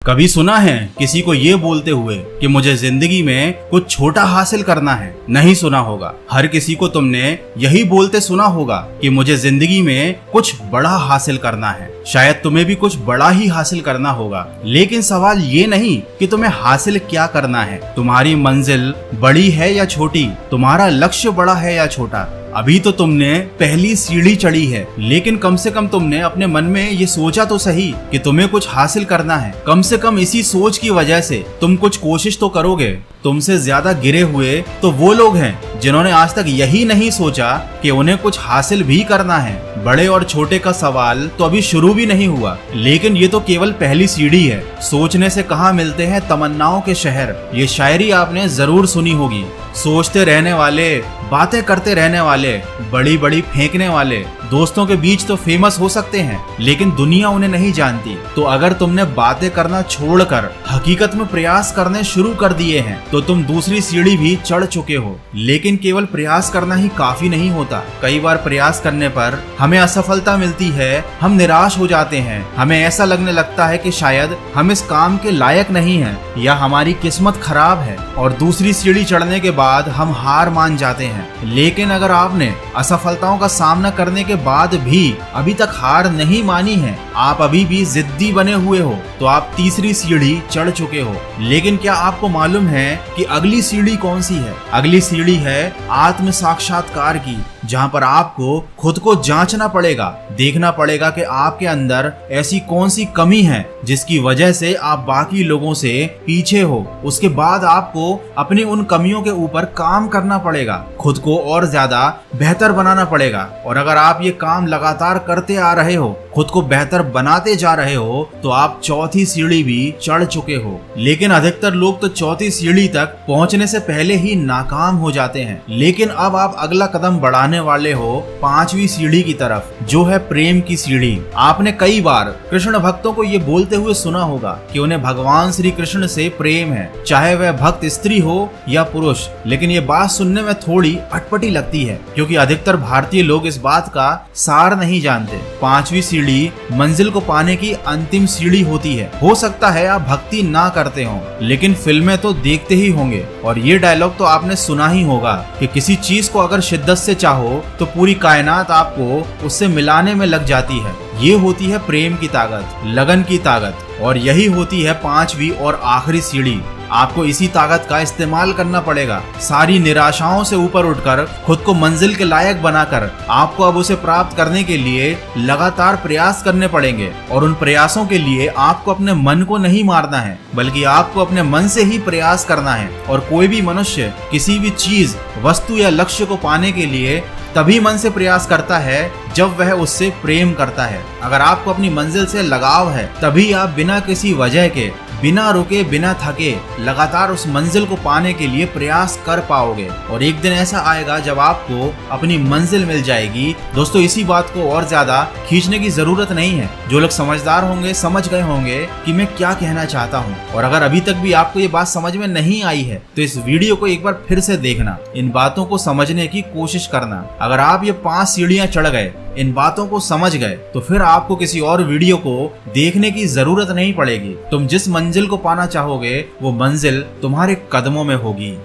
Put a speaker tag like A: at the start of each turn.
A: कभी सुना है किसी को ये बोलते हुए कि मुझे जिंदगी में कुछ छोटा हासिल करना है? नहीं सुना होगा। हर किसी को तुमने यही बोलते सुना होगा कि मुझे जिंदगी में कुछ बड़ा हासिल करना है। शायद तुम्हें भी कुछ बड़ा ही हासिल करना होगा, लेकिन सवाल ये नहीं कि तुम्हें हासिल क्या करना है। तुम्हारी मंजिल बड़ी है या छोटी, तुम्हारा लक्ष्य बड़ा है या छोटा, अभी तो तुमने पहली सीढ़ी चढ़ी है, लेकिन कम से कम तुमने अपने मन में ये सोचा तो सही कि तुम्हें कुछ हासिल करना है। कम से कम इसी सोच की वजह से तुम कुछ कोशिश तो करोगे। तुमसे ज्यादा गिरे हुए तो वो लोग हैं जिन्होंने आज तक यही नहीं सोचा कि उन्हें कुछ हासिल भी करना है। बड़े और छोटे का सवाल तो अभी शुरू भी नहीं हुआ, लेकिन ये तो केवल पहली सीढ़ी है। सोचने से कहाँ मिलते हैं तमन्नाओं के शहर, ये शायरी आपने जरूर सुनी होगी। सोचते रहने वाले, बातें करते रहने वाले, बड़ी बड़ी फेंकने वाले दोस्तों के बीच तो फेमस हो सकते हैं, लेकिन दुनिया उन्हें नहीं जानती। तो अगर तुमने बातें करना छोड़कर हकीकत में प्रयास करने शुरू कर दिए हैं तो तुम दूसरी सीढ़ी भी चढ़ चुके हो। लेकिन केवल प्रयास करना ही काफी नहीं होता। कई बार प्रयास करने पर हमें असफलता मिलती है, हम निराश हो जाते हैं, हमें ऐसा लगने लगता है कि शायद हम इस काम के लायक नहीं हैं या हमारी किस्मत खराब है, और दूसरी सीढ़ी चढ़ने के बाद हम हार मान जाते हैं। लेकिन अगर आपने असफलताओं का सामना करने के बाद भी अभी तक हार नहीं मानी है, आप अभी भी जिद्दी बने हुए हो, तो आप तीसरी सीढ़ी चढ़ चुके हो। लेकिन क्या आपको मालूम है कि अगली सीढ़ी कौन सी है? अगली सीढ़ी है आत्म साक्षात्कार की, जहाँ पर आपको खुद को जांचना पड़ेगा, देखना पड़ेगा कि आपके अंदर ऐसी कौन सी कमी है जिसकी वजह से आप बाकी लोगों से पीछे हो। उसके बाद आपको अपनी उन कमियों के ऊपर काम करना पड़ेगा, खुद को और ज्यादा बेहतर बनाना पड़ेगा। और अगर आप ये काम लगातार करते आ रहे हो, खुद को बेहतर बनाते जा रहे हो, तो आप चौथी सीढ़ी भी चढ़ चुके हो। लेकिन अधिकतर लोग तो चौथी सीढ़ी तक पहुंचने से पहले ही नाकाम हो जाते हैं। लेकिन अब आप अगला कदम बढ़ाने वाले हो पांचवी सीढ़ी की तरफ, जो है प्रेम की सीढ़ी। आपने कई बार कृष्ण भक्तों को ये बोलते हुए सुना होगा कि उन्हें भगवान श्री कृष्ण से प्रेम है, चाहे वह भक्त स्त्री हो या पुरुष। लेकिन ये बात सुनने में थोड़ी अटपटी लगती है, क्योंकि अधिकतर भारतीय लोग इस बात का सार नहीं जानते। पांचवी सीढ़ी मंजिल को पाने की अंतिम सीढ़ी होती है। हो सकता है आप भक्ति ना करते हो, लेकिन फिल्में तो देखते ही होंगे, और ये डायलॉग तो आपने सुना ही होगा कि किसी चीज को अगर शिद्दत से चाहो तो पूरी कायनात आपको उससे मिलाने में लग जाती है। ये होती है प्रेम की ताकत, लगन की ताकत, और यही होती है पांचवी और आखिरी सीढ़ी। आपको इसी ताकत का इस्तेमाल करना पड़ेगा। सारी निराशाओं से ऊपर उठकर खुद को मंजिल के लायक बनाकर आपको अब उसे प्राप्त करने के लिए लगातार प्रयास करने पड़ेंगे। और उन प्रयासों के लिए आपको अपने मन को नहीं मारना है, बल्कि आपको अपने मन से ही प्रयास करना है। और कोई भी मनुष्य किसी भी चीज, वस्तु या लक्ष्य को पाने के लिए तभी मन से प्रयास करता है जब वह उससे प्रेम करता है। अगर आपको अपनी मंजिल से लगाव है, तभी आप बिना किसी वजह के, बिना रुके, बिना थके लगातार उस मंजिल को पाने के लिए प्रयास कर पाओगे। और एक दिन ऐसा आएगा जब आपको अपनी मंजिल मिल जाएगी। दोस्तों, इसी बात को और ज्यादा खींचने की जरूरत नहीं है। जो लोग समझदार होंगे समझ गए होंगे कि मैं क्या कहना चाहता हूँ। और अगर अभी तक भी आपको ये बात समझ में नहीं आई है, तो इस वीडियो को एक बार फिर से देखना, इन बातों को समझने की कोशिश करना। अगर आप ये 5 सीढ़ियां चढ़ गए, इन बातों को समझ गए, तो फिर आपको किसी और वीडियो को देखने की जरूरत नहीं पड़ेगी। तुम जिस मंजिल को पाना चाहोगे, वो मंजिल तुम्हारे कदमों में होगी।